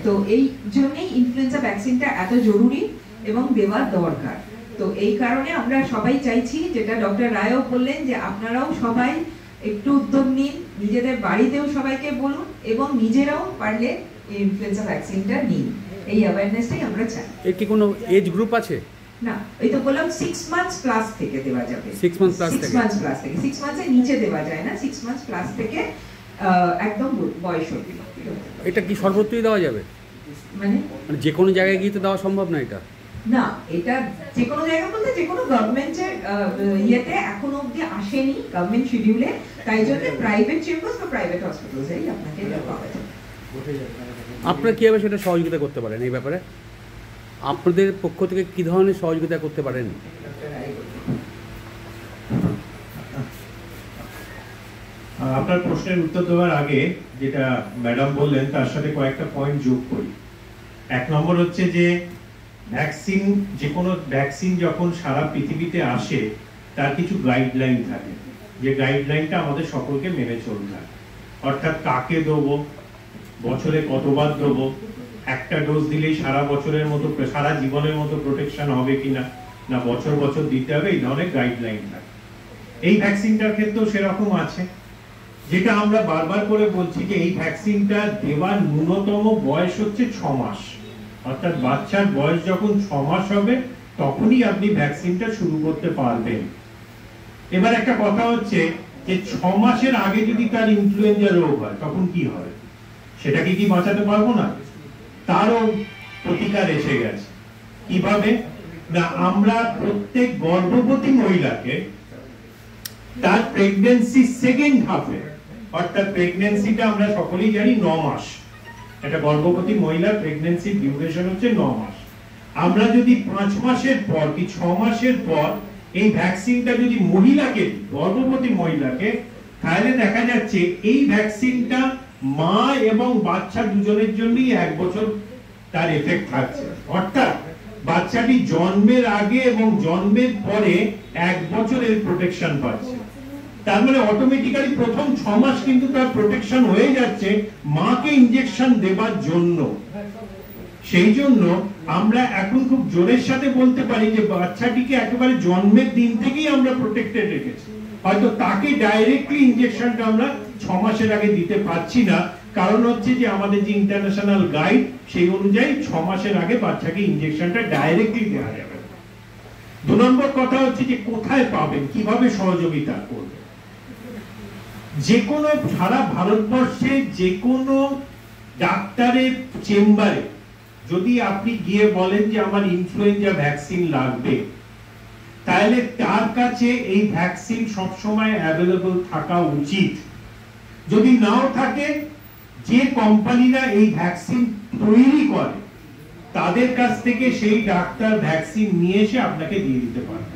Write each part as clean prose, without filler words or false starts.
তো এই জন্যই ইনফ্লুয়েঞ্জা ভ্যাকসিনটা এত জরুরি এবং দেওয়া দরকার। তো এই কারণে আমরা সবাই চাইছি, যেটা ডক্টর রায়ও বললেন, যে আপনারাও সবাই একটু উদ্যোগ নিন, নিজেদের বাড়িতেও সবাইকে বলুন এবং নিজেরাও পারলে ইনফ্লুয়েঞ্জা ভ্যাকসিনটা নিন। এই অ্যাওয়ারনেসটাই আমরা চাই। এর কি কোনো এজ গ্রুপ আছে? না, এই তো বললাম 6 মান্থস প্লাস থেকে দেওয়া যাবে। 6 মান্থস প্লাস থেকে 6 মান্থসের নিচে দেওয়া যায় না, 6 মান্থস প্লাস থেকে একদম বয়স অবধি। এটা কি সর্বত্রই দেওয়া যাবে? মানে যে কোনো জায়গায় গিয়ে তো দেওয়া সম্ভব না এটা? না, এটা যে কোনো জায়গা বলতে যে কোনো গভর্নমেন্টের ইয়েতে এখনো অবধি আসেনি, গভর্নমেন্ট শিডিউলে। তাই জন্য প্রাইভেট চেম্বার্স বা প্রাইভেট হসপিটালসেই আপনাকে পাওয়া যাবে। আপনারা কীভাবে সেটা সহযোগিতা করতে পারেন এই ব্যাপারে? আপনাদের পক্ষ থেকে কী ধরনের সহযোগিতা করতে পারেন? আপনার প্রশ্নের উত্তর দেওয়ার আগে যেটা ম্যাডাম বললেন তার সাথে কয়েকটা পয়েন্ট যোগ করি। 1 নম্বর হচ্ছে যে ভ্যাকসিন, যে কোনো ভ্যাকসিন যখন সারা পৃথিবীতে আসে তার কিছু গাইডলাইন থাকে, যে গাইডলাইনটা আমাদের সকলকে মেনে চলতে হয়। অর্থাৎ কাকে দেবো, বছরে কতবার দেবো, একটা ডোজ দিলেই সারা বছরের মতো, সারা জীবনের মতো প্রোটেকশন হবে কিনা, না বছর বছর দিতে হবে, এই ধরনের গাইডলাইন থাকে। এই ভ্যাকসিনটার ক্ষেত্রেও সেরকম আছে, যেটা আমরা বারবার করে বলছি যে এই ভ্যাকসিনটা দেওয়ার ন্যূনতম বয়স হচ্ছে 6 মাস। অর্থাৎ বাচ্চার বয়স যখন 6 মাস হবে তখনই আপনি ভ্যাকসিনটা শুরু করতে পারবেন। এবার একটা কথা হচ্ছে যে 6 মাসের আগে যদি তার ইনফ্লুয়েঞ্জা রোগ হয় তখন কি হবে, সেটাকে কি বাঁচাতে পারবো না? তারও প্রতিকার এসে গেছে। কিভাবে না, আমরা প্রত্যেক গর্ভবতী মহিলাকে তার প্রেগন্যান্সি সেকেন্ড হাফে, অর্থাৎ প্রেগন্যান্সিটা আমরা সকলেই জানি 9 মাস, একটা গর্ভবতী মহিলার প্রেগন্যান্সি ডিউরেশন হচ্ছে 9 মাস। আমরা যদি 5 মাসের পর কি 6 মাসের পর এই ভ্যাকসিনটা যদি মহিলাকে, গর্ভবতী মহিলাকে, তাহলে দেখা যাচ্ছে এই ভ্যাকসিনটা মা এবং বাচ্চা দুজনের জন্যই 1 বছর তার এফেক্ট থাকছে। অর্থাৎ বাচ্চাটি জন্মের আগে এবং জন্মের পরে 1 বছরের প্রোটেকশন পাচ্ছে। তার মানে অটোমেটিক্যালি প্রথম 6 মাস কিন্তু তার প্রোটেকশন হয়ে যাচ্ছে মাকে ইনজেকশন দেবার জন্য। সেই জন্য আমরা এখন খুব জোরের সাথে বলতে পারি যে বাচ্চাটিকে একেবারে জন্মের দিন থেকেই আমরা প্রোটেক্টেড রেখেছি। হয়তো তাকে ডাইরেক্টলি ইনজেকশনটা আমরা 6 মাসের আগে দিতে পারছি না, কারণ হচ্ছে যে আমাদের যে ইন্টারন্যাশনাল গাইড সেই অনুযায়ী 6 মাসের আগে বাচ্চাকে ইনজেকশনটা ডাইরেক্টলি দেওয়া যাবে। 2 নম্বর কথা হচ্ছে যে কোথায় পাবেন, কিভাবে সহযোগিতা করবেন। যে কোনো সারা ভারতবর্ষে যে কোনো ডাক্তারের চেম্বারে যদি আপনি গিয়ে বলেন যে আমার ইনফ্লুয়েঞ্জা ভ্যাকসিন লাগবে, তাহলে তার কাছে এই ভ্যাকসিন সবসময় অ্যাভেলেবল থাকা উচিত। যদি নাও থাকে, যে কোম্পানিরা এই ভ্যাকসিন তৈরি করে তাদের কাছ থেকে সেই ডাক্তার ভ্যাকসিন নিয়ে এসে আপনাকে দিয়ে দিতে পারবে।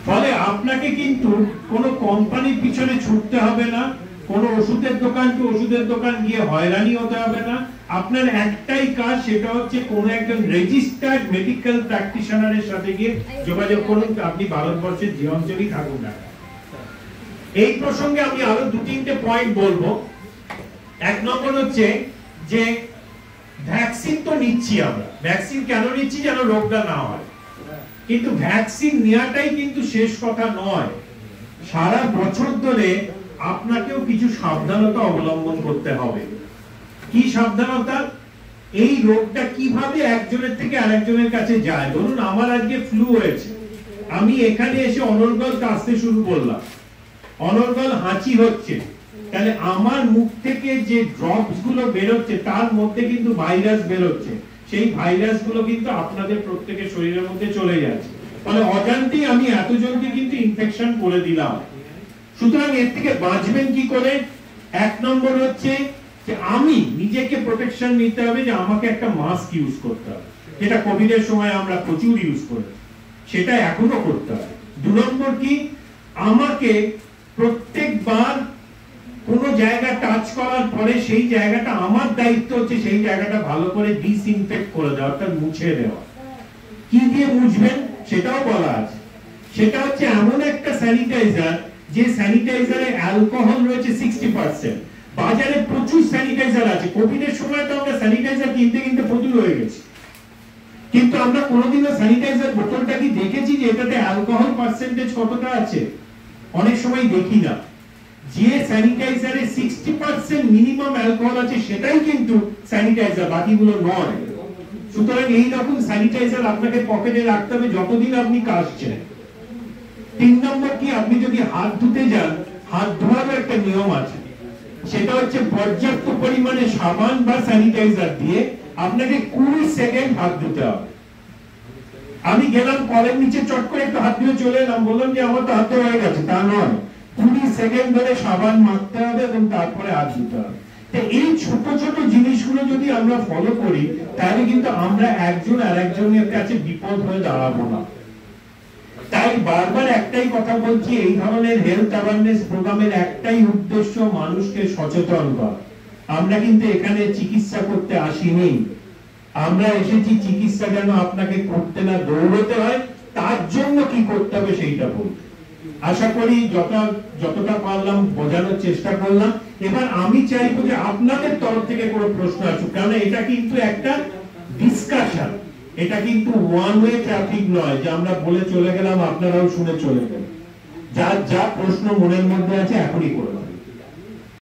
ফলে আপনাকে কিন্তু কোনো কোম্পানির পিছনে ছুটতে হবে না, কোনো ওষুধের দোকান গিয়ে হয়রানি হতে হবে না। আপনার একটাই কাজ, সেটা হচ্ছে কোনো একজন রেজিস্টার্ড মেডিকেল প্র্যাকটিশনারের সাথে গিয়ে যোগাযোগ করুন, আপনি ভারতবর্ষের যে অঞ্চলেই থাকুন না। এই প্রসঙ্গে আমি আরো 2-3টে পয়েন্ট বলবো। 1 নম্বর হচ্ছে যে ভ্যাকসিন তো নিচ্ছি আমরা, ভ্যাকসিন কেন নিচ্ছি, যেন রোগটা না হয়। কিন্তু ভ্যাকসিন নেওয়াটাই কিন্তু শেষ কথা নয়। সারা বছর ধরে আপনাকেও কিছু সাবধানতা অবলম্বন করতে হবে। কি সাবধানতা? এই রোগটা কিভাবে একজনের থেকে আরেকজনের কাছে যায়। ধরুন আমার আজকে ফ্লু হয়েছে, আমি এখানে এসে অনর্গল কাশতে শুরু করলাম, অনর্গল হাঁচি হচ্ছে, তাহলে আমার মুখ থেকে যে ড্রপস গুলো বেরোচ্ছে তার মধ্যে কিন্তু ভাইরাস বেরোচ্ছে। সেই ভাইরাস গুলো কিন্তু আপনাদের প্রত্যেকের শরীরের মধ্যে চলে যাচ্ছে, ফলে অজান্তেই আমি এতজনকে কিন্তু ইনফেকশন করে দিলাম। সুতরাং এর থেকে বাঁচবেন কি করে? 1 নম্বর হচ্ছে যে আমি নিজেকে প্রোটেকশন নিতে হবে, যে আমাকে একটা মাস্ক ইউজ করতে হবে, যেটা কোভিড এর সময় আমরা প্রচুর ইউজ করেছি, সেটা এখনো করতে হবে। 2 নম্বর কি, আমাকে প্রত্যেকবার কোন জায়গা টাচ করার পরে সেই জায়গাটা, আমার দায়িত্ব হচ্ছে সেই জায়গাটা ভালো করে ডিসইনফেক্ট করে দেওয়া, অর্থাৎ মুছে দেওয়া। কি দিয়ে মুছবেন সেটাও বলা আছে, সেটা হচ্ছে এমন একটা স্যানিটাইজার যে স্যানিটাইজারে অ্যালকোহল রয়েছে 60%। বাজারে প্রচুর স্যানিটাইজার আছে, কোভিড এর সময় তো আমরা স্যানিটাইজার কিনতে কিনতে প্রচুর হয়ে গেছে, কিন্তু আমরা কোনোদিনও স্যানিটাইজার বোতলটা কি দেখেছি যে এটাতে অ্যালকোহল পার্সেন্টেজ কতটা আছে? অনেক সময় দেখি না। যে স্যানিটাইজারে 60% মিনিমাম অ্যালকোহল আছে সেটাই কিন্তু স্যানিটাইজার, বাকিগুলো নয়। সুতরাং এই রকম স্যানিটাইজার আপনাকে পকেটে রাখতে হবে যতদিন আপনি কাশছেন। 3 নম্বর কি, আপনি যদি হাত ধুতে যান, হাত ধোয়ারও একটা নিয়ম আছে, সেটা হচ্ছে পর্যাপ্ত পরিমাণে সাবান বা স্যানিটাইজার দিয়ে আপনাকে 20 সেকেন্ড হাত ধুতে হবে। আমি গেলাম কলের নিচে চট করে একটু হাত ধুয়ে চলে এলাম, বললাম যে আমার তো হাত ধোয়া হয়ে গেছে, তা নয়। 20 সেকেন্ড ধরে সাবান মাখতে হবে এবং তারপরে হাত ধুতে হবে। তো এই ছোট ছোট জিনিসগুলো যদি আমরা ফলো করি তাহলে কিন্তু আমরা একজন আরেকজনের কাছে বিপদ হয়ে দাঁড়াবো না। তাই বারবার একটাই কথা বলছি, এই ধরনের হেলথ অ্যাওয়ারনেস প্রোগ্রামের একটাই উদ্দেশ্য মানুষকে সচেতন করা। আমরা কিন্তু এখানে চিকিৎসা করতে আসিনি, আমরা এসেছি চিকিৎসা যেন আপনাকে করতে না দৌড়তে হয়, তার জন্য কি করতে হবে সেইটা বলতে। আশা করি যতটা পারলাম বোঝানোর চেষ্টা করলাম। এবার আমি চাইবো যে আপনাদের তরফ থেকে কোনো প্রশ্ন আসুক, কারণ এটা কিন্তু একটা ডিসকাশন, এটা কিন্তু ওয়ান ওয়ে ট্রাফিক নয় যে আমরা বলে চলে গেলাম আপনারাও শুনে চলে গেলেন। যা যা প্রশ্ন মনের মধ্যে আছে এখনই করলাম।